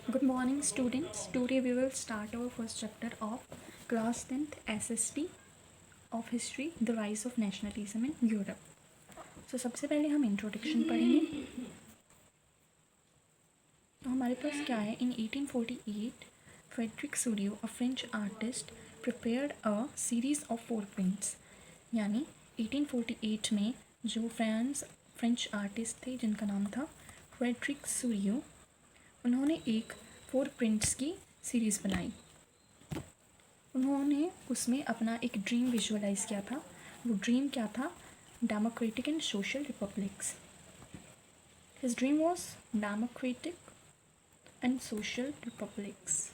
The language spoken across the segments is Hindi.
Good morning, students. Today we will start our first chapter of class 10th SST of history, the rise of nationalism in Europe. So सबसे पहले हम इंट्रोडक्शन पढ़ेंगे. तो हमारे पास क्या है? In 1848, Frederick Studio, a French artist, prepared a series of 4 prints. यानी 1848 में जो फ्रेंच आर्टिस्ट थे जिनका नाम था फ्रेडरिक सूरियो, उन्होंने एक 4 प्रिंट्स की सीरीज़ बनाई. उन्होंने उसमें अपना एक ड्रीम विजुअलाइज किया था. वो ड्रीम क्या था? Democratic and social republics. His dream was democratic and social republics.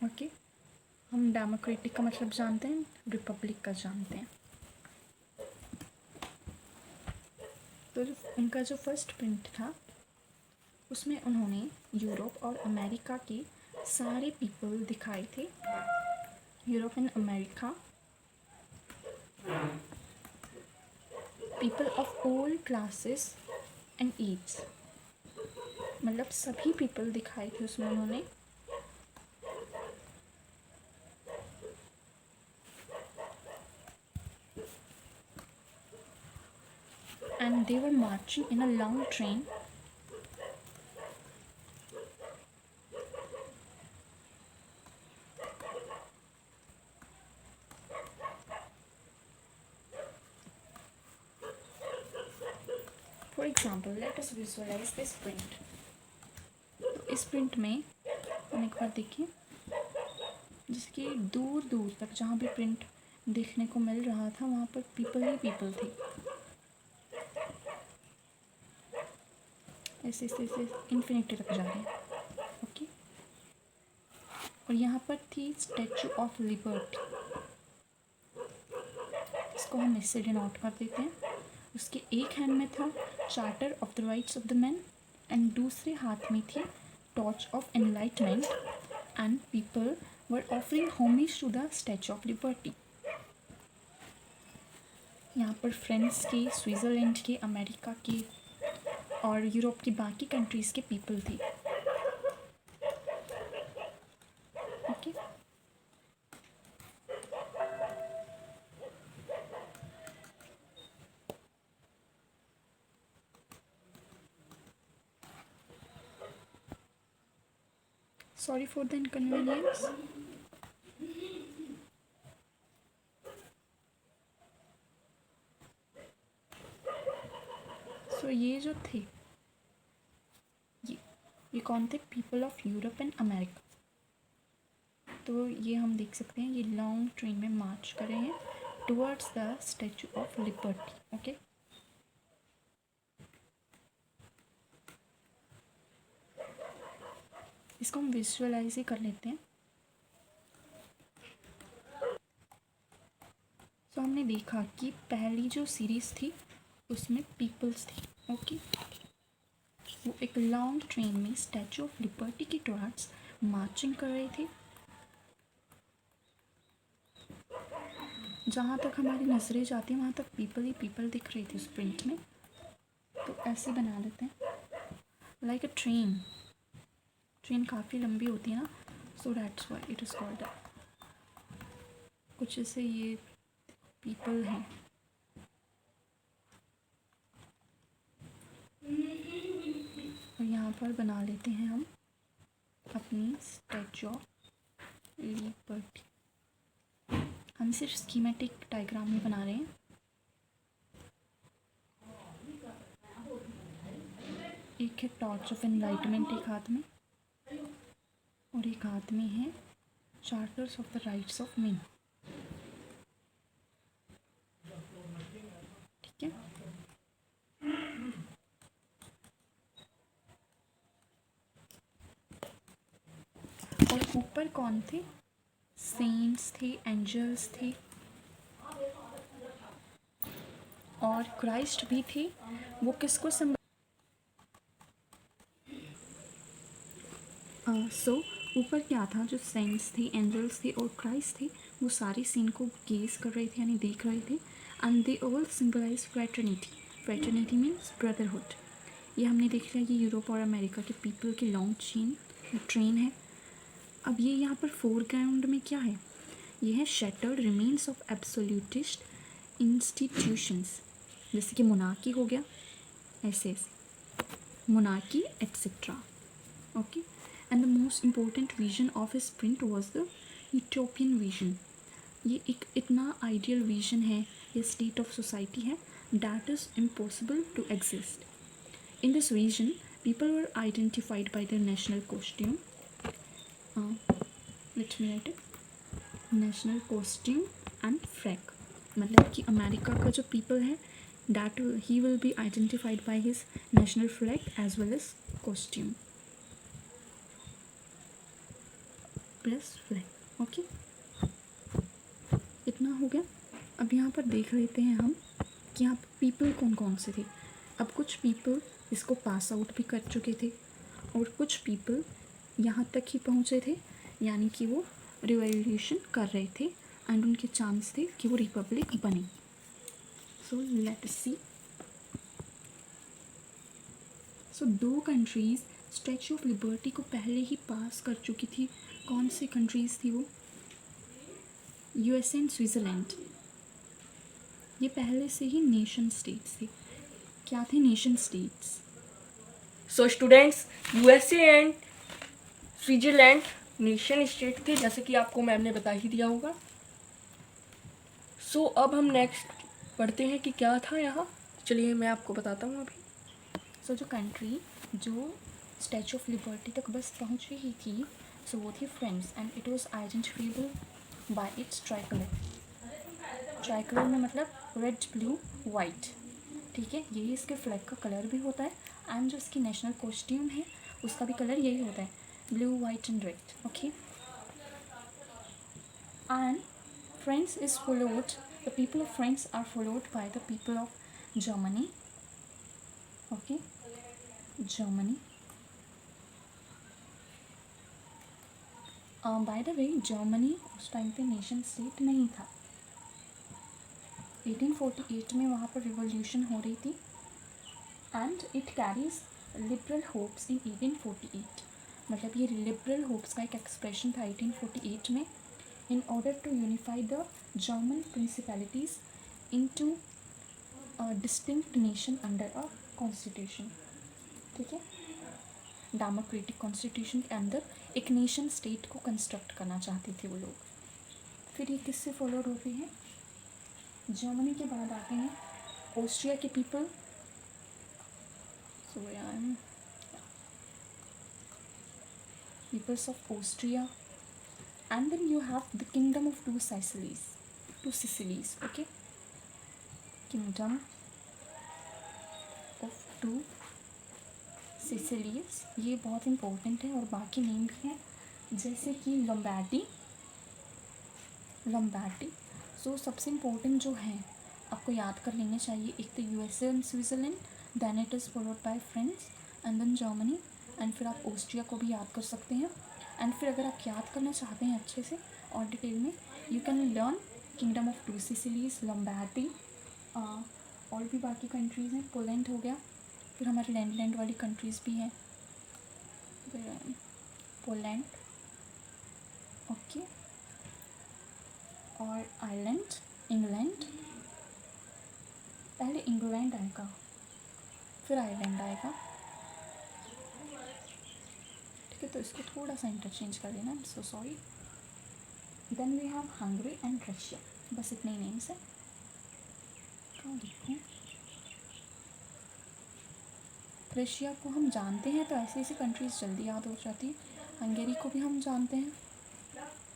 Okay, हम डेमोक्रेटिक का मतलब जानते हैं, रिपब्लिक का जानते हैं. तो उनका जो फर्स्ट प्रिंट था उसमें उन्होंने यूरोप और अमेरिका के सारे पीपल दिखाए थे. Europe and America, people of all classes and age, मतलब सभी पीपल दिखाए थे उसमें उन्होंने. And they were marching in a long train. For example, let us visualize this print. तो इस प्रिंट में हम एक बार देखिए, जिसके दूर दूर तक जहाँ भी प्रिंट देखने को मिल रहा था वहाँ पर पीपल ही पीपल थे. ऐसे ऐसे ऐसे इन्फिनिटी तक जा रहे हैं. ओके, और यहाँ पर थी स्टैचू ऑफ लिबर्टी. इसको हम इससे डिनोट कर देते हैं. उसके एक हैंड में था charter of the rights of the man and दूसरे हाथ में थी torch of enlightenment, and people were offering homage to the statue of liberty. यहाँ पर फ्रांस के, स्विट्ज़रलैंड के, अमेरिका के और यूरोप की बाकी कंट्रीज़ के पीपल थे. Okay, sorry for the inconvenience. So ये जो थे, ये कौन थे? People of Europe and America. तो ये हम देख सकते हैं, ये लॉन्ग ट्रेन में मार्च कर रहे हैं towards the statue of liberty. Okay, इसको हम विजुअलाइज ही कर लेते हैं. तो हमने देखा कि पहली जो सीरीज़ थी उसमें पीपल्स थे. ओके, वो एक लॉन्ग ट्रेन में स्टैचू ऑफ लिबर्टी की टुवर्ड्स मार्चिंग कर रहे थे. जहाँ तक हमारी नज़रें जाती हैं वहाँ तक पीपल ही पीपल दिख रही थी उस प्रिंट में. तो ऐसे बना लेते हैं, लाइक अ ट्रेन. ट्रेन काफ़ी लंबी होती है ना, so that's why it is called that. कुछ ऐसे ये पीपल हैं. और यहाँ पर बना लेते हैं हम अपनी स्टैचू ऑफ लिबर्टी. हम सिर्फ स्कीमेटिक डायग्राम ही बना रहे हैं. एक है टॉर्च ऑफ एनलाइटमेंट एक हाथ में, और एक हाथ में है charters of the rights of man. ठीक है, और ऊपर कौन थे? सेंट्स थे, एंजल्स थे, और क्राइस्ट भी थे. वो किसको सो ऊपर क्या था? जो सेंट्स थे, एंजल्स थे और क्राइस्ट थे, वो सारी सीन को गेज कर रहे थे, यानी देख रहे थे. And they all symbolise fraternity. Fraternity means brotherhood. ये हमने देख लिया, ये यूरोप और अमेरिका के पीपल की लॉन्ग चेन ट्रेन है. अब ये यहाँ पर फोरग्राउंड में क्या है, ये है shattered remains of absolutist institutions, जैसे कि मोनार्की हो गया, ऐसे monarchy etcetera. Okay. And the most important vision of his print was the utopian vision. ये एक इतना आइडियल विजन है, ये स्टेट ऑफ सोसाइटी है that is impossible to exist. In this vision people were identified by their national costume. Let me write it. National costume and flag. मतलब कि अमेरिका का जो people है that he will be identified by his national flag as well as costume plus flag. Okay, इतना हो गया. अब यहाँ पर देख लेते हैं हम कि यहाँ पर पीपल कौन कौन से थे. अब कुछ पीपल इसको पास आउट भी कर चुके थे और कुछ पीपल यहाँ तक ही पहुँचे थे, यानी कि वो रिवॉल्यूशन कर रहे थे एंड उनके चांस थे कि वो रिपब्लिक बने. So let's see. So 2 countries statue of liberty को पहले ही पास कर चुकी थी. कौन सी कंट्रीज़ थी वो? USA and Switzerland. ये पहले से ही नेशन स्टेट्स थे. क्या थे nation states? So students, USA and Switzerland nation state थे, जैसे कि आपको मैम ने बता ही दिया होगा. सो अब हम नेक्स्ट पढ़ते हैं कि क्या था यहाँ. चलिए मैं आपको बताता हूँ अभी. सो जो कंट्री जो स्टैचू ऑफ लिबर्टी तक बस पहुँच ही थी, सो वो थी France and it was identifiable bye it's tricolour. Tricolour में मतलब रेड ब्लू वाइट. ठीक है, यही इसके फ्लैग का कलर भी होता है एंड जो इसकी नेशनल कॉस्ट्यूम है उसका भी कलर यही होता है, blue white and red. Okay. And France is followed, the people of France are followed by the people of Germany. Okay, Germany. By the way Germany उस टाइम पे नेशन स्टेट नहीं था. 1848 में वहाँ पर रिवॉल्यूशन हो रही थी and it carries liberal hopes in 1848. मतलब ये लिबरल होप्स का एक एक्सप्रेशन था 1848 में, in order to unify the German principalities into distinct nation under a constitution. ठीक है, डेमोक्रेटिक कॉन्स्टिट्यूशन के अंदर एक नेशन स्टेट को कंस्ट्रक्ट करना चाहते थे वो लोग. फिर ये किससे फॉलोड हो रही है? जर्मनी के बाद आते हैं ऑस्ट्रिया के people. So peoples of Austria and then you have the kingdom of two Sicilies. Okay, kingdom of two Sicilies, ये बहुत इंपॉर्टेंट है. और बाकी नेम भी हैं जैसे कि लम्बार्डी. सो सबसे इम्पोर्टेंट जो है आपको याद कर लेने चाहिए, एक तो USA and Switzerland, than it is followed by France and then Germany, and फिर आप ऑस्ट्रिया को भी याद कर सकते हैं. एंड फिर अगर आप याद करना चाहते हैं अच्छे से और डिटेल में, you can learn kingdom of two Sicilies, Lombardy, और भी बाकी कंट्रीज़ हैं. पोलैंड हो गया, फिर हमारे लैंड वाली कंट्रीज़ भी हैं, पोलैंड. ओके, और आयरलैंड, इंग्लैंड. पहले इंग्लैंड आएगा फिर आयरलैंड आएगा. ठीक है, तो इसको थोड़ा सा इंटरचेंज कर लेना. I am so sorry. Then we have Hungary and Russia. बस इतने ही नेम्स हैं. देखो, रशिया को हम जानते हैं तो ऐसी ऐसी कंट्रीज़ जल्दी याद हो जाती है. हंगेरी को भी हम जानते हैं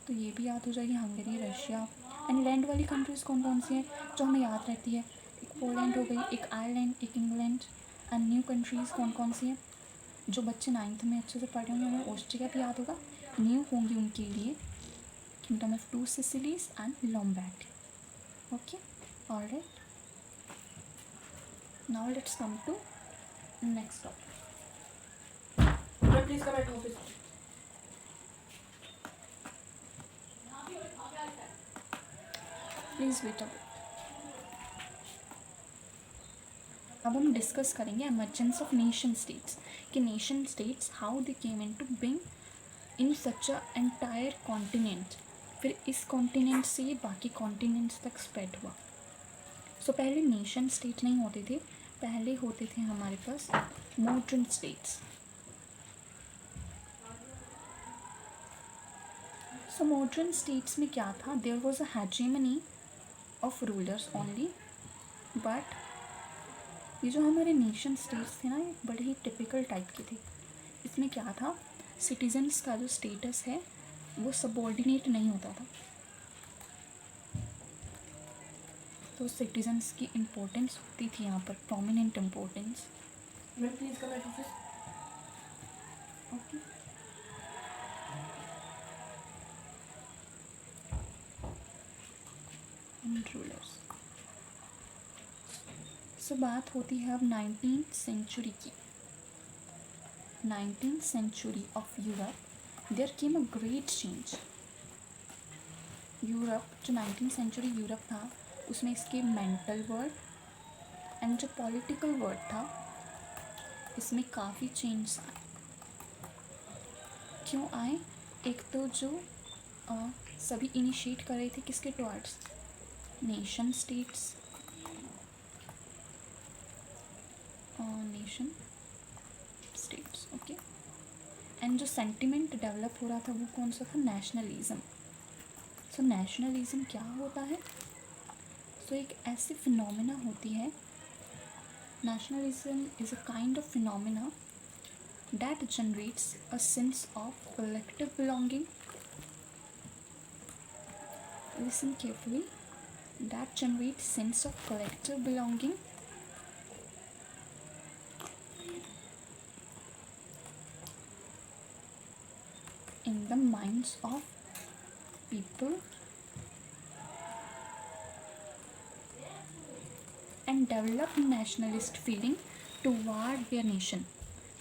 तो ये भी याद हो जाएगी, हंगेरी, रशिया. एंड लैंड वाली कंट्रीज़ कौन कौन सी हैं जो हमें याद रहती है? एक पोलैंड हो गई, एक आयरलैंड, एक इंग्लैंड. एंड न्यू कंट्रीज़ कौन कौन सी हैं जो बच्चे 9th में अच्छे से पढ़े होंगे, हमें ऑस्ट्रिया भी याद होगा. न्यू होंगी उनके लिए kingdom of two Sicilies and Lombardy. Okay, alright. Now let's come to next topic. Please come at office. Please wait a bit. अब हम डिस्कस करेंगे एमर्जेंस ऑफ नेशन स्टेट्स, कि nation states how they came into being in such a entire continent, फिर इस कॉन्टिनेंट से ये बाकी कॉन्टिनेंट्स तक स्प्रेड हुआ। सो पहले नेशन स्टेट नहीं होते थे, पहले होते थे हमारे पास modern states. So modern states में क्या था, there was a hegemony of rulers only, but ये जो हमारे नेशन स्टेट्स थे ना, ये बड़े ही टिपिकल टाइप के थे। इसमें क्या था, सिटीजन्स का जो स्टेटस है वो सबॉर्डिनेट नहीं होता था, तो सिटीजन्स की इम्पोर्टेंस होती थी यहाँ पर, prominent importance. Ma'am please come at office. Okay, rulers. So बात होती है अब 19th सेंचुरी की। 19th century of Europe, there came a great change. Europe, जो 19th सेंचुरी यूरोप था, उसमें इसके मेंटल वर्ड एंड जो पॉलिटिकल वर्ड था, इसमें काफ़ी चेंज आए। क्यों आए, एक तो जो सभी इनिशिएट कर रहे थे किसके towards, nation states, nation states, okay. And जो सेंटिमेंट डेवलप हो रहा था वो कौन सा था, नेशनलिज्म। सो नेशनलिज्म क्या होता है, सो एक ऐसी फिनोमिना होती है, nationalism is a kind of phenomena that generates a sense of collective belonging. Listen carefully. That generates sense of collective belonging in the minds of people and develop nationalist feeling toward their nation.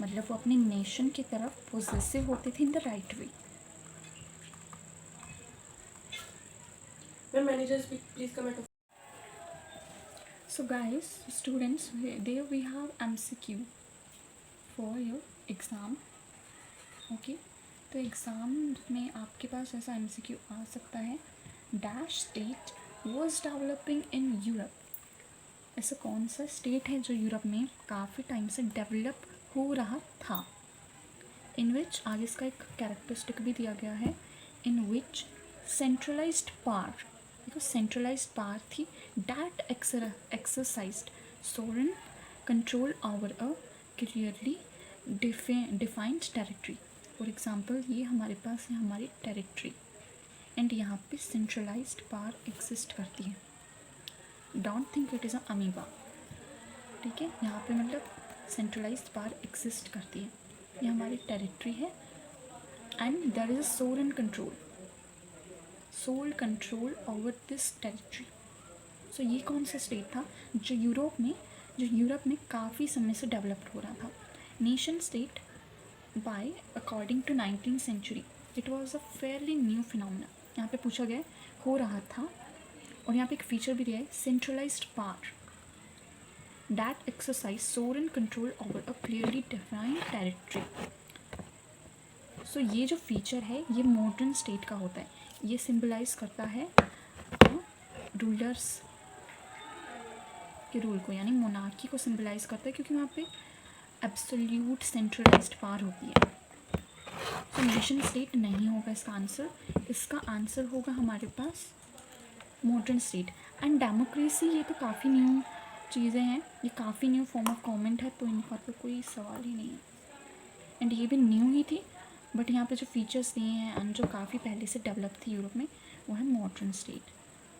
मतलब वो अपने नेशन की तरफ पोजेसिव होते थे in the right way. Ma'am manager speak please come at office. So guys, students, there we have MCQ for your exam. Okay, तो एग्ज़ाम में आपके पास ऐसा MCQ आ सकता है, dash state was developing in Europe. ऐसा कौन सा स्टेट है जो यूरोप में काफ़ी टाइम से डेवलप हो रहा था, इन विच, आगे इसका एक कैरेक्टरिस्टिक भी दिया गया है, इन विच सेंट्रलाइज्ड पावर, देखो सेंट्रलाइज्ड पावर थी, that exercised sovereign control over a clearly defined territory. For example, ये हमारे पास है हमारी टेरिटरी, एंड यहाँ पे सेंट्रलाइज्ड पावर एग्जिस्ट करती है। Don't think it is a amoeba, ठीक है, यहाँ पे मतलब सेंट्रलाइज्ड पावर एग्जिस्ट करती है, ये हमारी टेरिटरी है, and there is a sovereign control, sole control over this territory. So ये कौन सा स्टेट था जो यूरोप में काफ़ी समय से डेवलप्ड हो रहा था। Nation state by according to 19th century it was a fairly new phenomena. यहाँ पे पूछा गया है, हो रहा था, और यहाँ पे एक फीचर भी दिया है, centralised power that exercise sovereign control over a clearly defined territory. So ये जो फीचर है ये मॉडर्न स्टेट का होता है, ये सिंबलाइज करता है रूलर्स के रूल को, यानी मोनार्की को सिंबलाइज करता है, क्योंकि वहाँ पे एब्सोल्यूट सेंट्रलाइज्ड पावर होती है। तो नेशन स्टेट नहीं होगा इसका आंसर होगा हमारे पास मॉडर्न स्टेट। एंड डेमोक्रेसी, ये तो काफ़ी न्यू चीज़ें हैं, ये काफ़ी न्यू फॉर्म ऑफ गवर्नमेंट है, तो इनका तो कोई सवाल ही नहीं है, एंड ये भी न्यू ही थी, बट यहाँ पे जो फीचर्स दिए हैं एंड जो काफ़ी पहले से डेवलप थी यूरोप में, वो है modern state.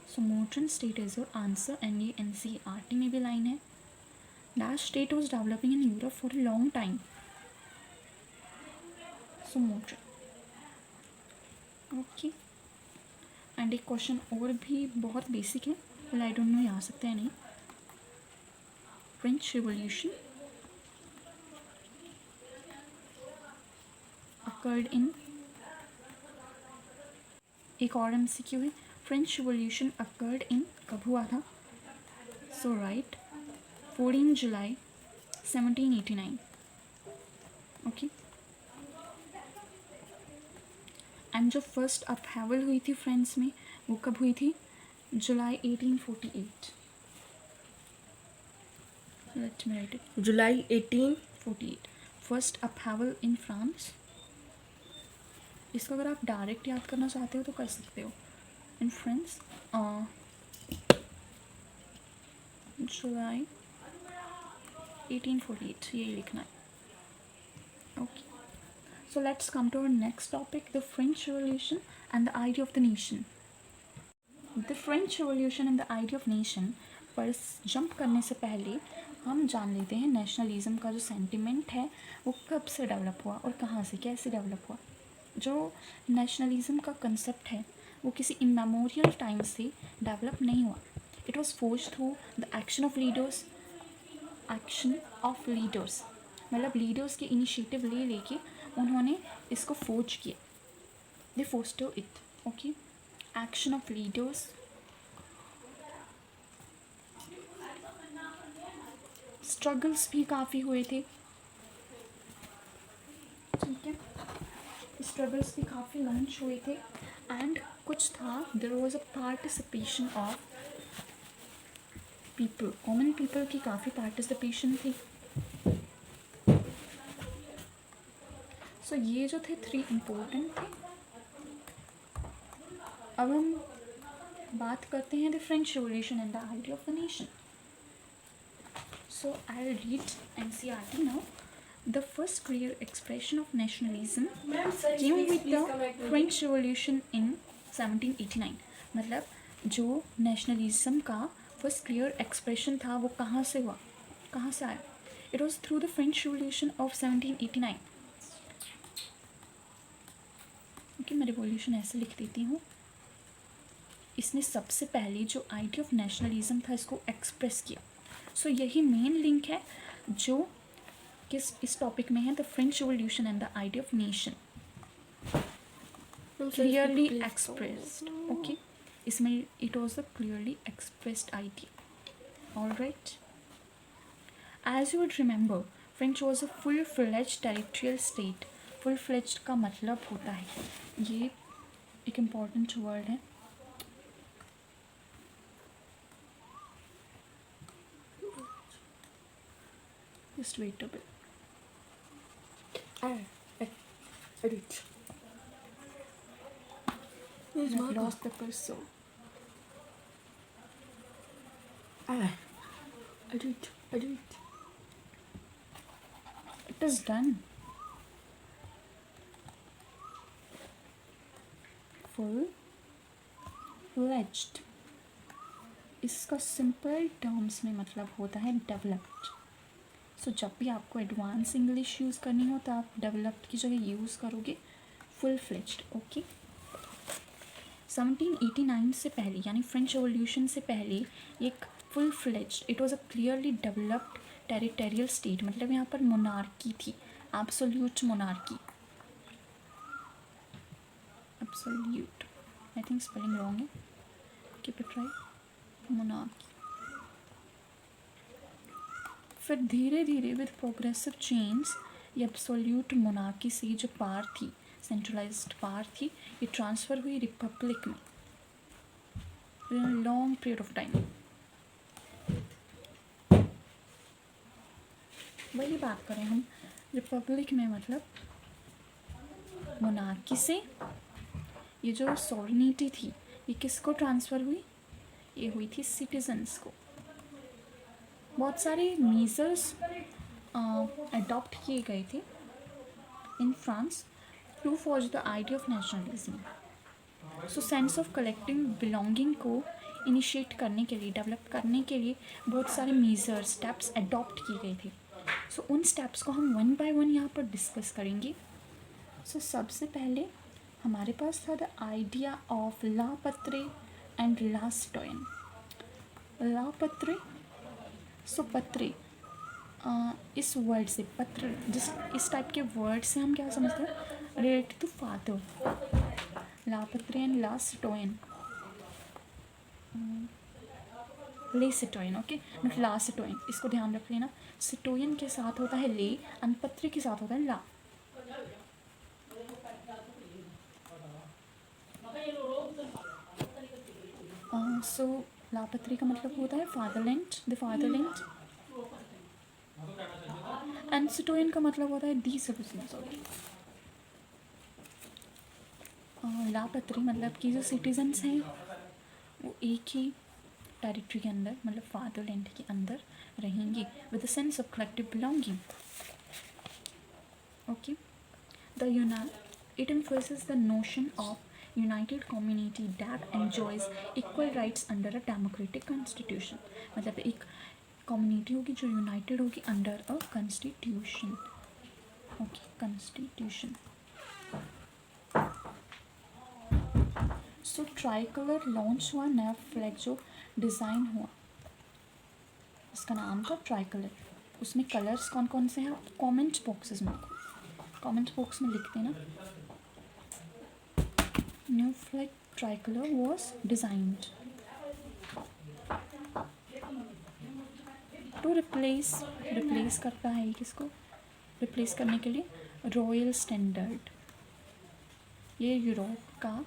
So modern state is your answer, and ये NCERT में भी लाइन है, that state was developing in Europe for a long time. So modern, okay. And एक क्वेश्चन और भी बहुत बेसिक है, बट आई डोंट नो ये आ सकता है नहीं। फ्रेंच रिवॉल्यूशन अकर्ड इन, एक और MCQ है, फ्रेंच रिवॉल्यूशन अकर्ड इन, कब हुआ था। So right, 14 July 1789. Okay. And जो फर्स्ट अपहेवल हुई थी फ्रेंच में वो कब हुई थी? July 1848. Let me write it. July 18 48. First upheaval in France. इसको अगर आप डायरेक्ट याद करना चाहते हो तो कर सकते हो. इन फ्रेंच जुलाई 1848 यही लिखना है. Okay. So let's come to our next topic, the French Revolution and the idea of the nation. The French Revolution and the idea of nation पर जंप करने से पहले हम जान लेते हैं नेशनलिज्म का जो सेंटिमेंट है वो कब से डेवलप हुआ और कहाँ से कैसे डेवलप हुआ. जो नेशनलिज्म का कंसेप्ट है वो किसी इमेमोरियल टाइम से डेवलप नहीं हुआ. It was forced through the action of leaders. मतलब लीडर्स के इनिशिएटिव ले लेके उन्होंने इसको फोर्ज किया. They foster it. Okay. Action of leaders. Struggles भी काफ़ी हुए थे. ठीक है. स्ट्रगल्स भी काफ़ी लॉन्च हुए थे एंड कुछ था. There was a participation of people. Common people की काफ़ी पार्टिसिपेशन थी. सो ये जो थे 3 इम्पोर्टेंट थे. अब हम बात करते हैं the French revolution and the idea of the nation. So I will read NCERT now. The first clear expression of nationalism came with the French Revolution in 1789. मतलब जो नेशनलिज्म का फर्स्ट क्लियर एक्सप्रेशन था वो कहाँ से हुआ, कहाँ से आया? It was through the French revolution of 1789. Okay, मैं रिवॉल्यूशन ऐसे लिख देती हूँ. इसने सबसे पहले जो आइडिया ऑफ नेशनलिज्म था इसको एक्सप्रेस किया. सो यही मेन लिंक है जो इस टॉपिक में है, the French revolution and the idea of nation clearly expressed. Okay, इसमें it was a clearly expressed idea. All right. As you would remember, French was a full fledged territorial state. Full fledged का मतलब होता है, ये एक इम्पॉर्टेंट वर्ड है. Just wait a bit. edit. I've lost the pursuit. Edit. It is done. Full-fledged. इसका सिंपल टर्म्स में मतलब होता है डेवलप्ड. सो जब भी आपको एडवांस इंग्लिश यूज़ करनी हो तो आप डेवलप्ड की जगह यूज़ करोगे फुल फ्लेज्ड. ओके. 1789 से पहले यानी फ्रेंच रिवॉल्यूशन से पहले एक full fledged, it was a clearly developed territorial state. मतलब यहाँ पर मोनार्की थी, absolute monarchy. Absolute, I think spelling wrong है, कीप इट राइट. मोनार्की. फिर धीरे धीरे विद प्रोग्रेसिव चेंज ये एब्सोल्यूट मोनार्की से जो पावर थी, सेंट्रलाइज्ड पावर थी, ये ट्रांसफ़र हुई रिपब्लिक में in a long period of time. वही बात करें हम रिपब्लिक में, मतलब मोनार्की से ये जो सॉवरेनिटी थी ये किसको ट्रांसफ़र हुई? ये हुई थी सिटीजन्स को. बहुत सारे मेजर्स अडॉप्ट किए गए थे in France to forge the idea of nationalism. So sense of collective belonging को इनिशिएट करने के लिए, डेवलप करने के लिए बहुत सारे मेजर्स, स्टेप्स अडॉप्ट किए गए थे. सो उन स्टेप्स को हम वन बाय वन यहाँ पर डिस्कस करेंगे. सो सबसे पहले हमारे पास था द आइडिया ऑफ ला पत्रे एंड ला सिटोयन. ला पत्रे, सो पत्रे, इस वर्ड से पत्र, इस टाइप के वर्ड से हम क्या समझते हैं? Related to father. ला पत्रे एंड ला सिटोयन. ले सिटोइन, ओके, नॉट ला सिटोइन, इसको ध्यान रख लेना। सिटोइन के साथ होता है ले एंड पत्री के साथ होता है ला। सो लापत्री का मतलब होता है फादरलैंड, द फादरलैंड, एंड सिटोइन का मतलब होता है दी सिटीजन, सॉरी। लापत्री मतलब कि जो सिटीजन्स हैं वो एक ही टेरिटरी के अंदर, मतलब फादरलैंड के अंदर रहेंगे with a sense of collective belonging, okay. It enforces the notion of united community that enjoys equal rights under a democratic constitution। मतलब एक कम्युनिटी होगी जो यूनाइटेड होगी under a constitution, okay, constitution. So try colour launch हुआ, नया फ्लैग जो डिज़ाइन हुआ, इसका नाम था ट्राई कलर। उसमें कलर्स कौन कौन से हैं आप कमेंट बॉक्सेस में, कमेंट बॉक्स में लिख देना। New flag tricolour was designed to replace करता है किसको, रिप्लेस करने के लिए रॉयल स्टैंडर्ड। ये यूरोप का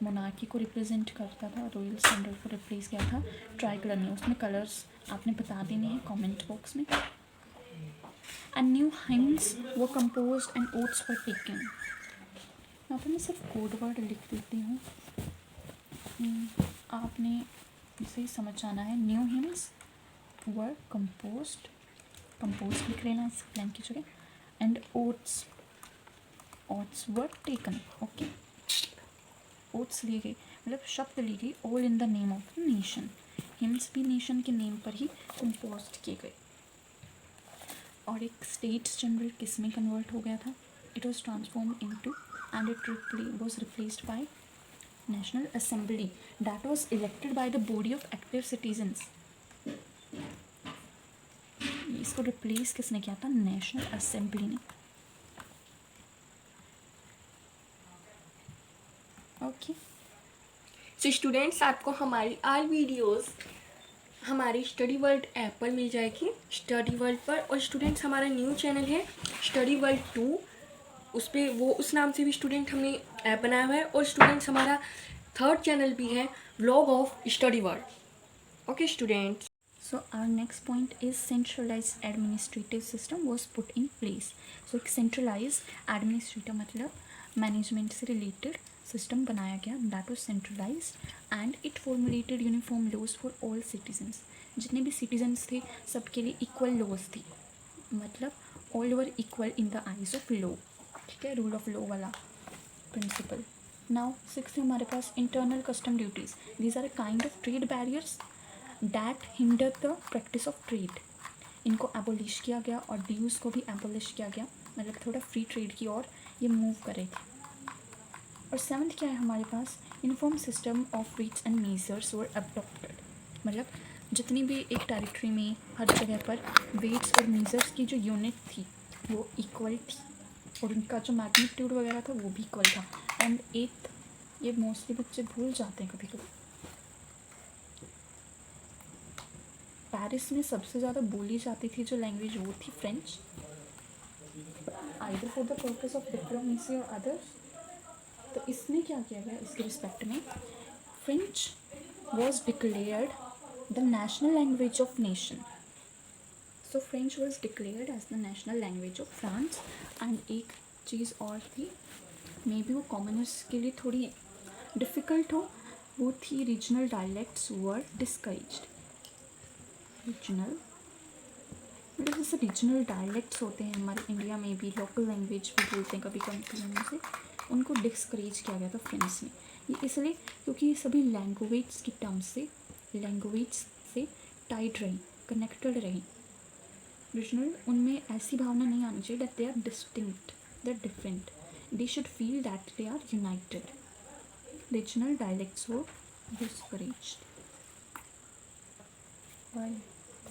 मोनार्की को रिप्रेजेंट करता था, रॉयल स्टैंडर्ड को रिप्लेस किया था ट्राई कलर ने। उसमें कलर्स आपने बता देने हैं कमेंट बॉक्स में। एंड न्यू हाइम्स वो compose and oats were taken. यहाँ पर मैं सिर्फ कोड वर्ड लिख देती हूँ, आपने इसे समझ जाना है। न्यू हिम्स वर कंपोज लिख लेना इस ब्लैंक की जगह, and oats were taken, okay. Oats लिए गए मतलब शब्द ली गई, all in the name of the nation. Hymns भी नेशन के नेम पर ही कंपोज किए गए। और एक स्टेट्स जनरल किस में कन्वर्ट हो गया था, it was transform into and it was replaced by National Assembly that was elected by the body of active citizens। इसको रिप्लेस किसने किया था, नेशनल असेंबली ने, ओके। सो स्टूडेंट्स, आपको हमारी ऑल वीडियोस हमारी स्टडी वर्ल्ड ऐप पर मिल जाएगी, स्टडी वर्ल्ड पर। और स्टूडेंट्स, हमारा न्यू चैनल है स्टडी वर्ल्ड 2, उस पर वो उस नाम से भी स्टूडेंट हमने ऐप बनाया हुआ है। और स्टूडेंट्स, हमारा थर्ड चैनल भी है vlog of study world, okay students. So our next point is centralized administrative system was put in place। So एक centralized administrative मतलब मैनेजमेंट से रिलेटेड सिस्टम बनाया गया, that was centralized and it formulated uniform laws for all citizens। जितने भी citizens थे सबके लिए equal laws थी, मतलब all were equal in the eyes of law, ठीक है, रूल ऑफ लॉ वाला प्रिंसिपल। नाउ सिक्स हमारे पास internal custom duties. These are a kind of trade barriers that hinder the practice of trade. इनको एबोलिश किया गया और ड्यूज़ को भी एबोलिश किया गया, मतलब थोड़ा फ्री ट्रेड की ओर ये मूव करे थे। और सेवन्थ क्या है हमारे पास, uniform system of weights and measures were adopted. मतलब जितनी भी एक टेरिटरी में हर जगह पर वेट्स और मेजर्स की जो यूनिट थी वो इक्वल थी, और उनका जो मैग्नीट्यूड वगैरह था वो भी इक्वल था। एंड एथ, ये मोस्टली बच्चे भूल जाते हैं कभी कभी, पेरिस में सबसे ज़्यादा बोली जाती थी जो लैंग्वेज वो थी French, either for the purpose of diplomacy और अदर्स। तो इसमें क्या किया गया इसके रिस्पेक्ट में, French was declared the national language of nation. So French was declared as the national language of France. And एक चीज़ और थी, मे बी वो कॉमनर्स के लिए थोड़ी डिफ़िकल्ट हो, वो थी रीजनल डायलेक्ट्स वर डिस्करेज्ड। रीजनल मतलब जैसे रीजनल डायलेक्ट्स होते हैं हमारे इंडिया में भी, लोकल लैंग्वेज भी बोलते हैं कभी कंपनी से, उनको डिस्करेज किया गया था फ्रेंच में। ये इसलिए क्योंकि ये सभी लैंग्वेज की टर्म्स से, लैंग्वेज से टाइड रही, कनेक्टेड रही। रीजनल, उनमें ऐसी भावना नहीं आनी चाहिए that they are distinct, they are different, they should feel that they are united. Regional dialects वो डिस्करेज्ड। वाई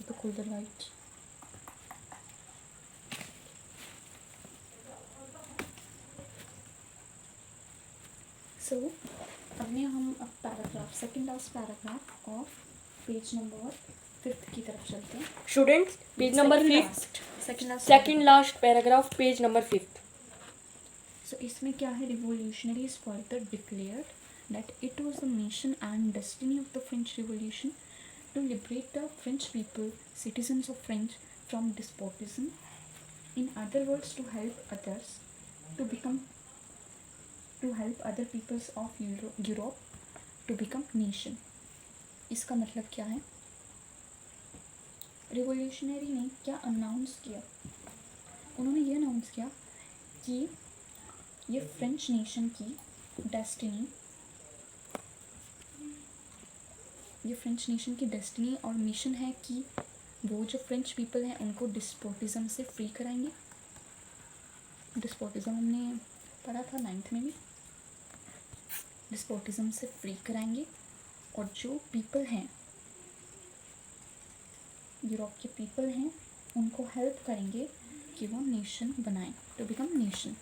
तो खोल द लाइट। सो अब हम paragraph, second last paragraph of page number 5 की तरफ चलते हैं. Students page number 5, second last paragraph, page number 5. So इसमें क्या है, revolutionaries further declared that it was the mission and destiny of the French Revolution to liberate the French people, citizens of French, from despotism. In other words, to help others to help other peoples of Europe to become nation. इसका मतलब क्या है, रिवोल्यूशनरी ने क्या अनाउंस किया, उन्होंने ये अनाउंस किया कि ये फ्रेंच नेशन की डेस्टिनी, ये फ्रेंच नेशन की डेस्टिनी और मिशन है कि वो जो फ्रेंच पीपल हैं उनको डिस्पोटिज़म से फ्री कराएंगे. डिस्पोटिज़म हमने पढ़ा था 9th में भी. डिस्पोटिज़म से फ्री कराएंगे और जो पीपल हैं, यूरोप के पीपल हैं, उनको हेल्प करेंगे कि वो नेशन बनाएं, टू बिकम नेशन.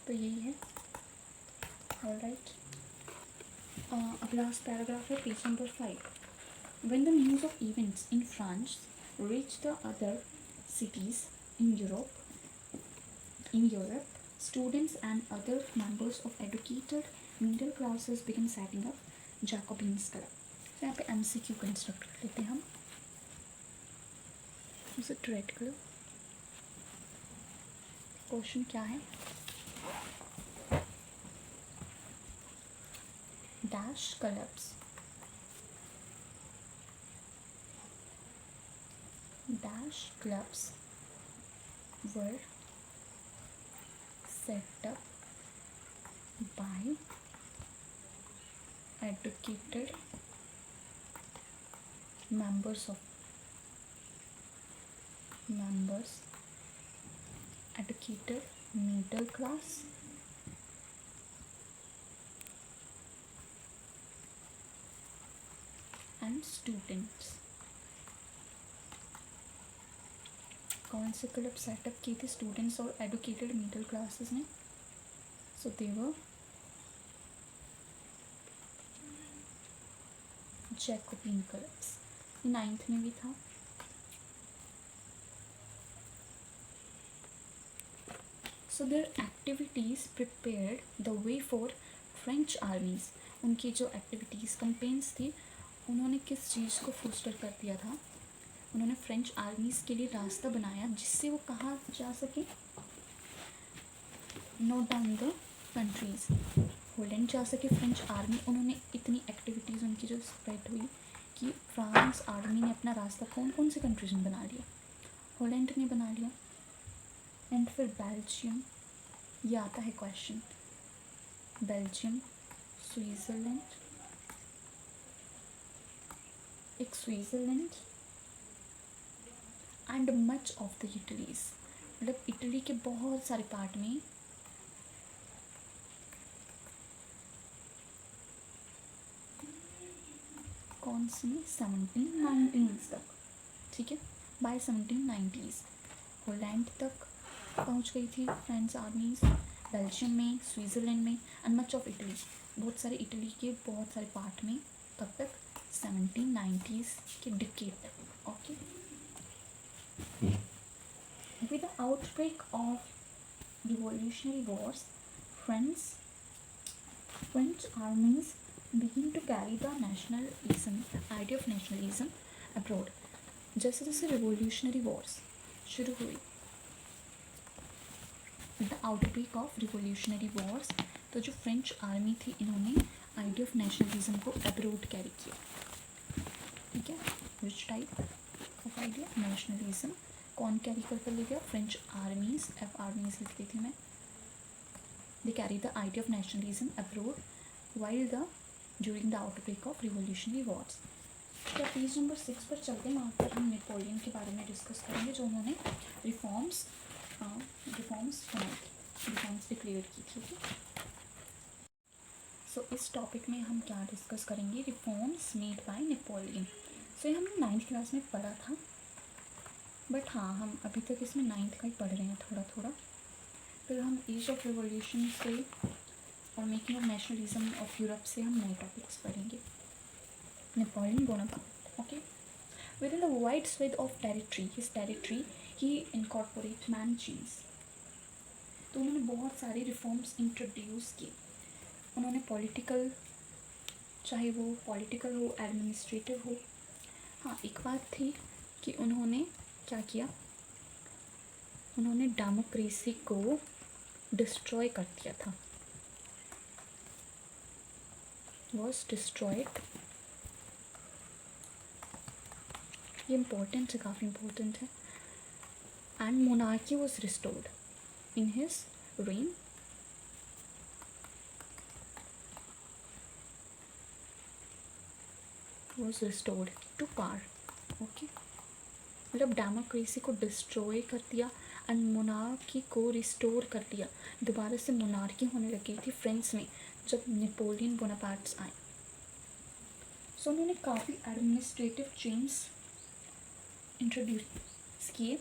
तो यही है. ऑलराइट, अब लास्ट पैराग्राफ है page number 5. When the news of events in France reached the other cities in Europe, students and other members of educated middle classes began setting up Jacobins Club. तो यहाँ पे MCQ कंस्ट्रक्ट कर लेते हैं हम. इसे ट्रेड क्लब. क्वेश्चन क्या है, dash clubs were set up by educated educated middle class and students. कौन से क्लब सेटअप की थी स्टूडेंट्स और एडुकेटेड मिडिल क्लासेस ने? सो दे वर जैकोबिन क्लब्स. 9th में भी था. So there activities prepared the way for French armies. उनकी जो एक्टिविटीज़ कंपेन्स थी, उन्होंने किस चीज़ को फोस्टर कर दिया था, उन्होंने फ्रेंच आर्मीज़ के लिए रास्ता बनाया जिससे वो कहाँ जा सके, note down the countries, Holland जा सके फ्रेंच आर्मी. उन्होंने इतनी एक्टिविटीज़ उनकी जो स्प्रेड हुई कि फ्रांस आर्मी ने अपना रास्ता कौन कौन से कंट्रीज़ में बना लिया, होलैंड ने बना लिया. एंड फिर बेल्जियम, ये आता है क्वेश्चन, बेल्जियम, स्विट्ज़रलैंड, एक Switzerland and much of the Italies. मतलब इटली के बहुत सारे पार्ट में कौन से 1790s तक, ठीक है, बाय 1790s होलैंड तक पहुंच गई थी फ्रेंच आर्मीज़, बेल्जियम में, स्विट्ज़रलैंड में एंड मच ऑफ इटली. बहुत सारे इटली के बहुत सारे पार्ट में कब तक, 1790s के डिकेड तक. Okay. With the outbreak of revolutionary wars, French armies began to carry the idea of nationalism abroad. जैसे जैसे revolutionary wars शुरू हुई, the outbreak of revolutionary wars, तो जो फ्रेंच आर्मी थी इन्होंने आइडिया ऑफ नेशनलिज्म को अब्रोड कैरी किया. ठीक है, which type of idea, nationalism. कौन कैरी कर ले गया, फ्रेंच आर्मीज़, एफ आर्मीज़ लिख दी थी मैं. They carry the idea of nationalism abroad while during the outbreak of revolutionary Wars. तो पेज नंबर 6 पर चलते हैं, वहाँ पर हम नेपोलियन के बारे में डिस्कस करेंगे, जो उन्होंने रिफॉर्म्स डिक्लेयर की थी. सो इस टॉपिक में हम क्या डिस्कस करेंगे, रिफॉर्म्स मेड बाय नेपोलियन. सो ये हमने 9th क्लास में पढ़ा था, बट हाँ हम अभी तक इसमें 9th का ही पढ़ रहे हैं थोड़ा थोड़ा. फिर हम एज ऑफ रिवोल्यूशन से और making of nationalism of Europe से हम नए टॉपिक्स पढ़ेंगे. Napoleon Bonaparte. Okay, within the wide swath of his territory, he incorporates mansions. तो उन्होंने बहुत सारे रिफॉर्म्स इंट्रोड्यूस किए. उन्होंने पॉलिटिकल, चाहे वो पॉलिटिकल हो, एडमिनिस्ट्रेटिव हो. हाँ, एक बात थी कि उन्होंने क्या किया, उन्होंने डेमोक्रेसी को डिस्ट्रॉय कर दिया था. Was destroyed. ये इम्पोर्टेंट है, काफ़ी इम्पोर्टेंट है. And monarchy was restored in his reign. Was restored to power. Okay, मतलब डेमोक्रेसी को डिस्ट्रॉय कर दिया एंड मोनार्की को रिस्टोर कर दिया. दोबारा से मोनार्की होने लगी थी फ्रांस में जब नेपोलियन बोनापार्ट्स आए. सो उन्होंने काफ़ी एडमिनिस्ट्रेटिव चेंज इंट्रोड्यूस किए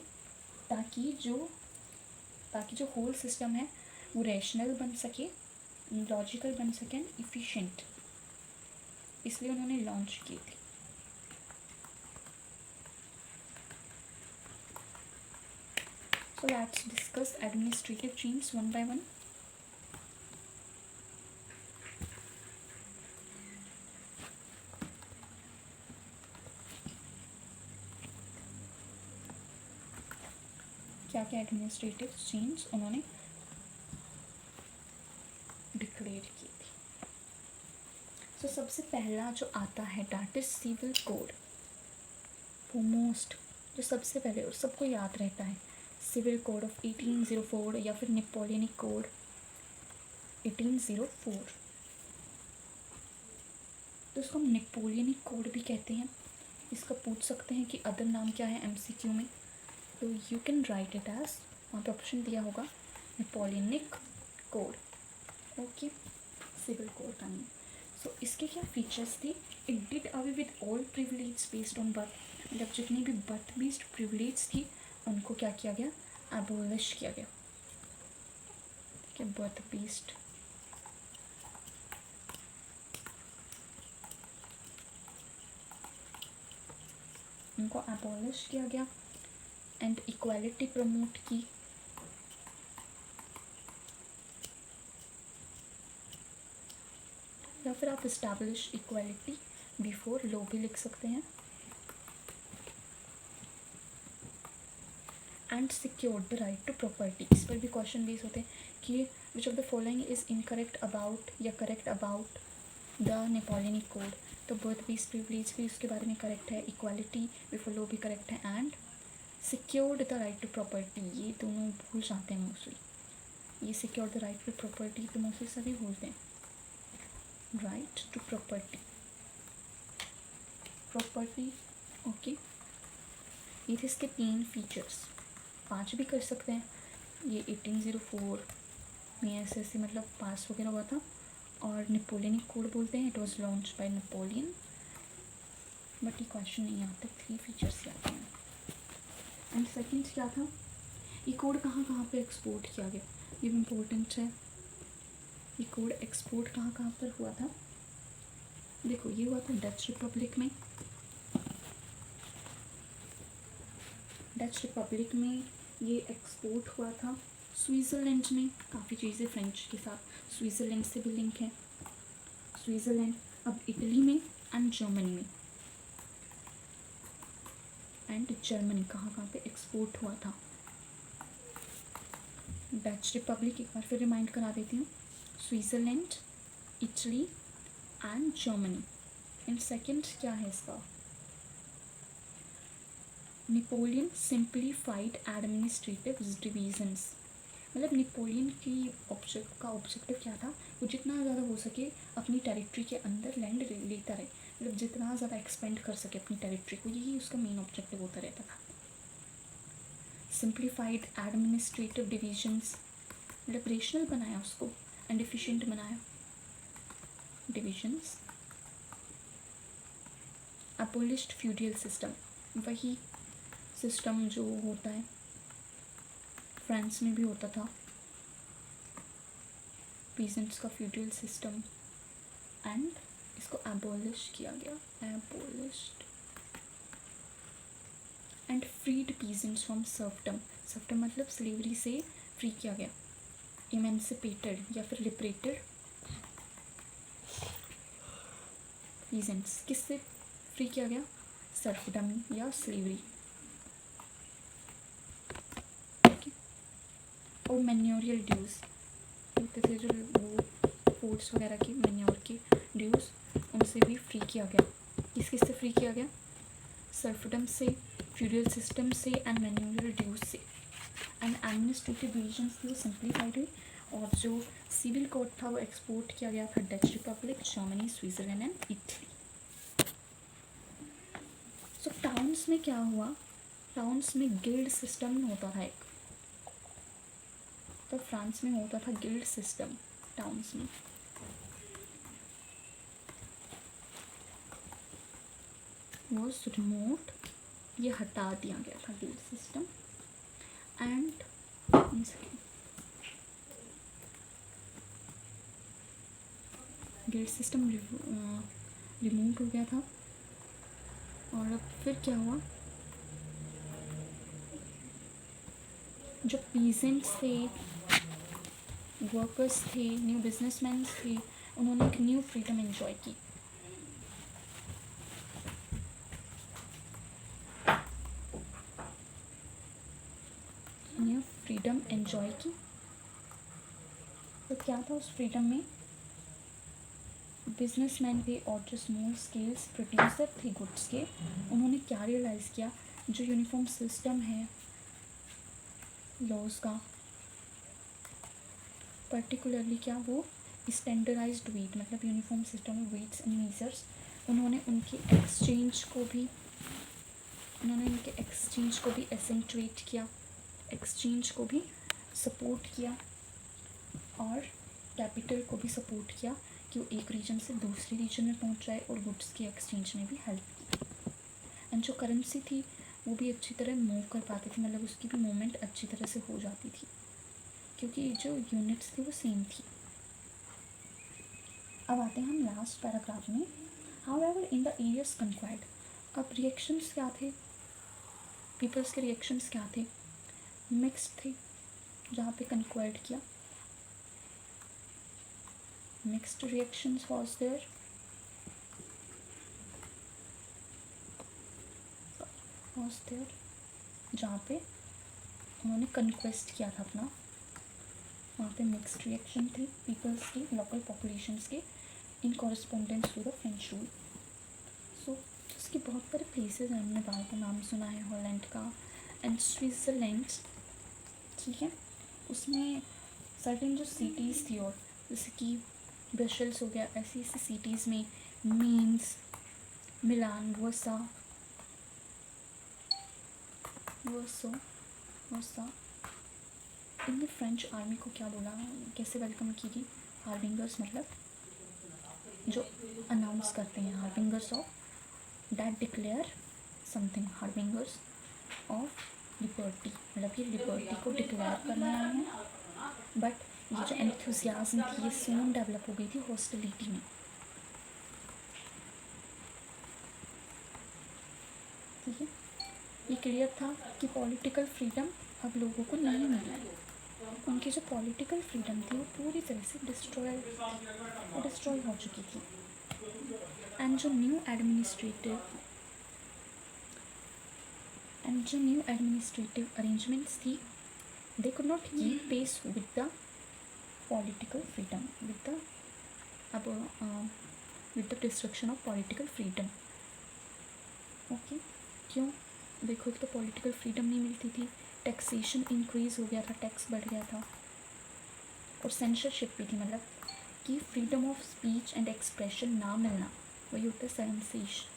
ताकि जो होल सिस्टम है वो रैशनल बन सके, लॉजिकल बन सके एंड इफ़िशेंट. इसलिए उन्होंने लॉन्च की थी. So let's discuss administrative change one by one. क्या क्या एडमिनिस्ट्रेटिव चेंज उन्होंने डिक्लेयर की थी. सो सबसे पहला जो आता है that is civil code. Foremost, जो सबसे पहले और सबको याद रहता है, सिविल कोड ऑफ 1804 या फिर नेपोलियनिक कोड 1804. तो इसको हम नेपोलियनिक कोड भी कहते हैं. इसका पूछ सकते हैं कि अदर नाम क्या है एमसीक्यू में, तो you can write it as, वहाँ पे ऑप्शन दिया होगा Napoleonic code. Okay, civil code का नेम. सो इसके क्या फीचर्स थे, it did away with all privilege based on birth. मतलब जितनी भी बर्थ बेस्ड प्रिविलेज थी उनको क्या किया गया, एबोलिश किया गया. ठीक है, बर्थ बेस्ड उनको एबोलिश किया गया एंड इक्वालिटी प्रमोट की. या फिर आप इस्टेब्लिश इक्वालिटी बिफोर लॉ भी लिख सकते हैं. And secured the right to property. इस पर भी क्वेश्चन बेस होते हैं कि which of the following is incorrect about या correct about the Napoleonic code. तो बर्थ बेस्ड प्रिविलेज भी उसके बारे में करेक्ट है, इक्वालिटी बिफोर लॉ भी करेक्ट है, and secured the right to property. ये दोनों भूल जाते हैं मोस्टली. ये secured the right to property तो मोस्टली सभी भूलते हैं. Right to property, okay. ये थे इसके 3 फीचर्स. 5 भी कर सकते हैं. ये 1804 में ऐसे मतलब पास वगैरह हुआ था. और नेपोलियनिक कोड बोलते हैं, it was launch by Napoleon. But ये क्वेश्चन नहीं आते, 3 फीचर्स आते हैं. एंड सेकेंड क्या था, ये कोड कहाँ कहाँ पे एक्सपोर्ट किया गया, ये भी इम्पोर्टेंट है. ये कोड एक्सपोर्ट कहाँ कहाँ पर हुआ था. देखो, ये हुआ था डच रिपब्लिक में. डच रिपब्लिक में ये एक्सपोर्ट हुआ था. स्विट्ज़रलैंड में काफ़ी चीज़ें फ्रेंच के साथ स्विट्ज़रलैंड से भी लिंक है. स्विट्ज़रलैंड, अब इटली में एंड जर्मनी में. एंड जर्मनी कहाँ कहाँ पे एक्सपोर्ट हुआ था. डच रिपब्लिक एक बार फिर रिमाइंड करा देती हूँ. Switzerland, Italy and Germany. And second क्या है इसका, नेपोलियन सिंप्लीफाइड एडमिनिस्ट्रेटिव डिवीजन्स. मतलब नेपोलियन की ऑब्जेक्टिव क्या था, वो जितना ज़्यादा हो सके अपनी टेरिटरी के अंदर लैंड लेता रहे. मतलब जितना ज़्यादा एक्सपेंड कर सके अपनी टेरिटरी को, यही उसका मेन ऑब्जेक्टिव होता रहता था. सिंप्लीफाइड एडमिनिस्ट्रेटिव डिवीजन्स, मतलब रेशनल बनाया उसको एंड एफिशिएंट बनाया डिविजन्स. अबोलिश्ड फ्यूडियल सिस्टम, वही सिस्टम जो होता है फ्रांस में भी होता था, पीजेंट्स का फ्यूडियल सिस्टम. एंड इसको एबॉलिश किया गया, abolished and freed peasants from serfdom, serfdom मतलब स्लेवरी से फ्री किया गया, इमेंसिपेटेड या फिर लिबरेटेड पीजेंट्स, किससे फ्री किया गया, सर्फडम या स्लेवरी। और मैन्योरियल ड्यूज होते थे जो वो फूड्स वगैरह की मैन्योर की ड्यूज, उनसे भी फ्री किया गया। किस किस से फ्री किया गया, सर्फडम से, फ्यूडल सिस्टम से एंड मैन्योरियल ड्यूज से। एंड एडमिनिस्ट्रेटिव डिविजन्स थी वो सिंप्लीफाइड हुई, और जो सिविल कोड था वो एक्सपोर्ट किया गया था Dutch Republic, Germany, Switzerland and Italy. So towns में क्या हुआ, टाउन्स में गिल्ड सिस्टम होता था एक, तो फ्रांस में होता था गिल्ड सिस्टम टाउन्स में। वॉज रिमोट, ये हटा दिया गया था guild system. And guild system remove हो गया था। और अब फिर क्या हुआ, जो पीजेंट्स थे, वर्कर्स थे, न्यू बिजनेसमैन थे, उन्होंने एक न्यू फ्रीडम एंजॉय की। न्यू फ्रीडम एंजॉय की। तो क्या था उस फ्रीडम में, बिजनेसमैन थे और जो स्मॉल स्केल्स प्रोड्यूसर थे गुड्स के, उन्होंने क्या रियलाइज़ किया, जो यूनिफॉर्म सिस्टम है लॉज का, पर्टिकुलरली क्या वो स्टैंडर्डाइज्ड वेट, मतलब uniform system of weights and measures, उन्होंने उनके एक्सचेंज को भी एसेंचुएट किया, एक्सचेंज को भी सपोर्ट किया, और कैपिटल को भी सपोर्ट किया कि वो एक रीजन से दूसरे रीजन में पहुंच जाए, और गुड्स की एक्सचेंज में भी हेल्प की। एंड जो करेंसी थी वो भी अच्छी तरह मूव कर पाती थी, मतलब उसकी भी मूवमेंट अच्छी तरह से हो जाती थी, क्योंकि जो यूनिट्स थी वो सेम थी। अब आते हैं हम लास्ट पैराग्राफ में। हाउएवर इन द एरियाज कंक्वायर्ड, अब रिएक्शंस क्या थे, पीपल्स के रिएक्शंस क्या थे, मिक्स्ड थे। जहाँ पे कंक्वायर्ड किया, मिक्स्ड रिएक्शंस वाज देयर, जहाँ पे उन्होंने कन्क्वेस्ट किया था अपना, वहाँ पे मिक्स्ड रिएक्शन थी पीपल्स की, लोकल पॉपुलेशंस के, in correspondence to the French rule. So उसके बहुत सारे प्लेसेस हैं, हमने बाहर का नाम सुना है, हॉलैंड का एंड स्विट्ज़रलैंड, ठीक है। उसमें सर्टेन जो सिटीज़ थी, और जैसे कि ब्रसेल्स हो गया, ऐसी ऐसी सिटीज़ में मीन्स, मिलान, वर्सा इनने फ्रेंच आर्मी को क्या बोला, कैसे वेलकम की थी, हार्बिंगर्स, मतलब जो अनाउंस करते हैं, harbingers of that declare something, harbingers of liberty, मतलब ये लिबर्टी को डिक्लेयर करने आए हैं। बट ये जो एंथुजियाज्म थी ये सून डेवलप हो गई थी हॉस्टिलिटी में, ठीक है। ये क्लियर था कि पॉलिटिकल फ्रीडम अब लोगों को नहीं मिली, उनकी जो पॉलिटिकल फ्रीडम थी वो पूरी तरह से डिस्ट्रॉय हो चुकी थी। एंड जो न्यू एडमिनिस्ट्रेटिव अरेंजमेंट्स थी, they could not keep pace with the political freedom, with the destruction of political freedom. Okay, क्यों, देखो एक तो पॉलिटिकल फ्रीडम नहीं मिलती थी, टैक्सेशन इंक्रीज़ हो गया था, टैक्स बढ़ गया था, और सेंसरशिप भी थी, मतलब कि freedom of speech and expression ना मिलना, वही होता है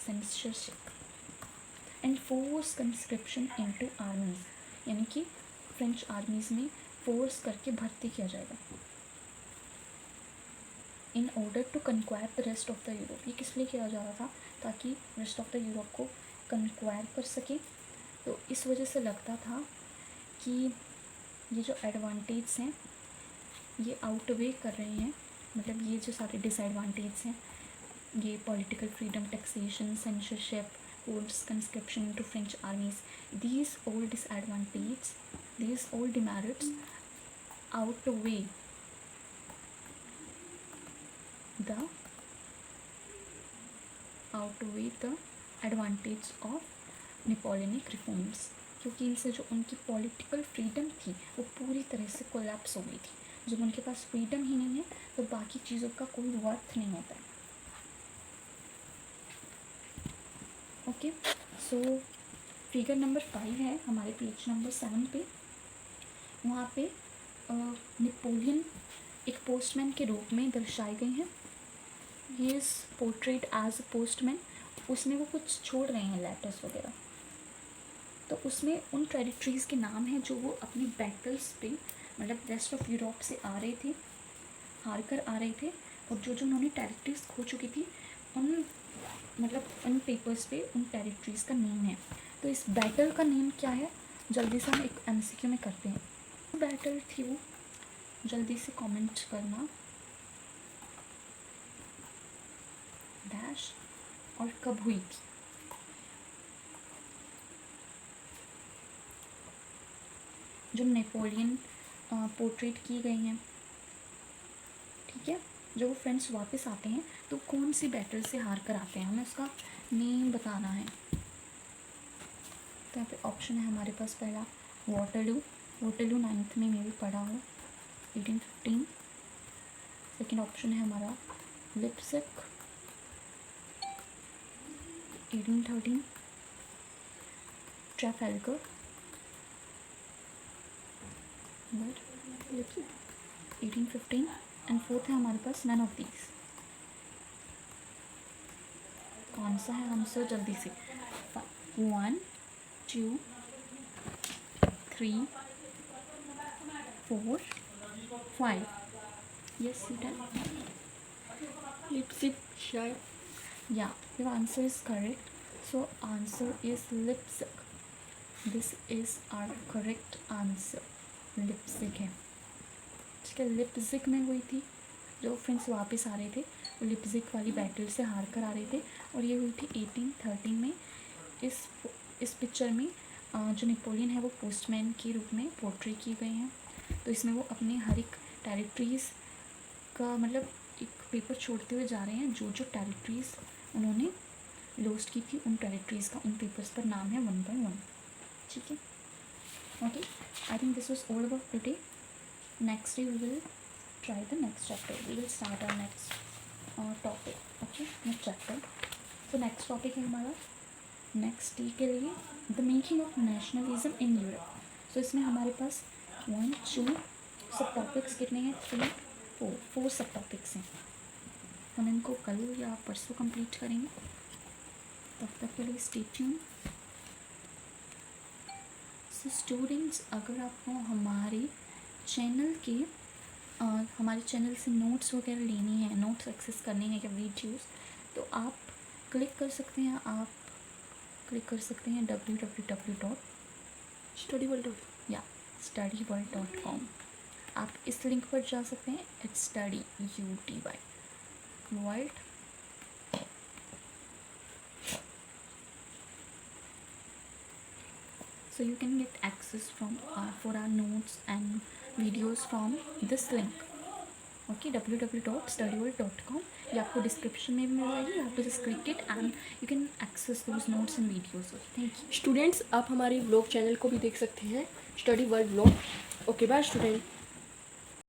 censorship. And force conscription into armies, यानी कि फ्रेंच आर्मीज़ में फोर्स करके भर्ती किया जाएगा, in order to conquer the rest of the Europe. ये किस लिए किया जा रहा था, ताकि रेस्ट ऑफ द यूरोप को कंक्वायर कर सके। तो इस वजह से लगता था कि ये जो एडवांटेज हैं ये आउटवे कर रहे हैं, मतलब ये जो सारे डिसएडवांटेज हैं ये political freedom, taxation, censorship, forced conscription into French armies, these all disadvantages, these all demerits outweigh the advantage of Napoleonic reforms, क्योंकि इनसे जो उनकी पॉलिटिकल फ्रीडम थी वो पूरी तरह से कोलैप्स हो गई थी। जब उनके पास फ्रीडम ही नहीं है तो बाकी चीज़ों का कोई वर्थ नहीं होता है। ओके, सो फिगर नंबर 5 है हमारे पेज नंबर 7 पे। वहाँ पे नेपोलियन एक पोस्टमैन के रूप में दर्शाए गए हैं। He is portrayed as a postman. उसमें वो कुछ छोड़ रहे हैं लेटर्स वगैरह, तो उसमें उन टेरिटरीज़ के नाम हैं जो वो अपनी बैटल्स पे, मतलब रेस्ट ऑफ यूरोप से आ रहे थे, हार कर आ रहे थे, और जो जो उन्होंने टेरिटरीज़ खो चुकी थी उन मतलब उन पेपर्स पे उन टेरिटरीज़ का नेम है। तो इस बैटल का नेम क्या है, जल्दी से हम एक MCQ में करते हैं। बैटल थी वो, जल्दी से कमेंट करना डैश, और कब हुई थी। जो नेपोलियन पोर्ट्रेट की गई हैं, ठीक है, जब वो फ्रेंड्स वापस आते हैं तो कौन सी बैटल से हार कर आते हैं, हमें उसका नेम बताना है। तो यहाँ पे ऑप्शन है हमारे पास पहला वाटरलू। वाटरलू 9th में भी पढ़ा हो, 1815। सेकेंड ऑप्शन है हमारा लिप्सिक, 1813। ट्रैफल्गर, लिप्सिक 1815। एंड फोर्थ है हमारे पास नन ऑफ दीज। कौन सा है आंसर, जल्दी से। 1 2 3 4 5। yes you can, लिपसिक शायद। yeah, your answer is correct. So answer is Leipzig. This is our correct answer. Leipzig है, ठीक है। लिप्जिक में हुई थी, जो फ्रेंड्स वापस आ रहे थे वो लिप्जिक वाली बैटल से हार कर आ रहे थे, और ये हुई थी 1813 में। इस पिक्चर में जो नेपोलियन है वो पोस्टमैन के रूप में पोर्ट्रे किए गए हैं। तो इसमें वो अपने हर एक टेरिटरीज़ का मतलब एक पेपर छोड़ते हुए जा रहे हैं, जो जो टेरिटरीज़ उन्होंने लॉस्ट की थी उन टेरिटरीज़ का उन पेपर्स पर नाम है 1 by 1, ठीक है। Okay, I think this was all about today. Next day we will try the next chapter. We will start our next topic. Okay, next chapter. So next topic है हमारा नेक्स्ट डे के लिए the making of nationalism in Europe. So इसमें हमारे पास 1 2 सब टॉपिक्स कितने हैं, 3 4 सब टॉपिक्स हैं। हम इनको कल या परसों कंप्लीट करेंगे, तब तक के लिए स्टे ट्यून। सो स्टूडेंट्स, अगर आपको हमारे चैनल से नोट्स वगैरह लेनी है, नोट्स एक्सेस करनी है या वीडियोस, तो आप क्लिक कर सकते हैं www.studyworld.com। आप इस लिंक पर जा सकते हैं, it's study UTY world. So you can get access from for our notes and videos from this link. Okay, www.studyworld.com। ये आपको डिस्क्रिप्शन में भी मिल जाएगी। You have to just click it and you can access those notes and videos. Thank you. Students, आप हमारे ब्लॉग चैनल को भी देख सकते हैं, study world blog. Okay, bye student.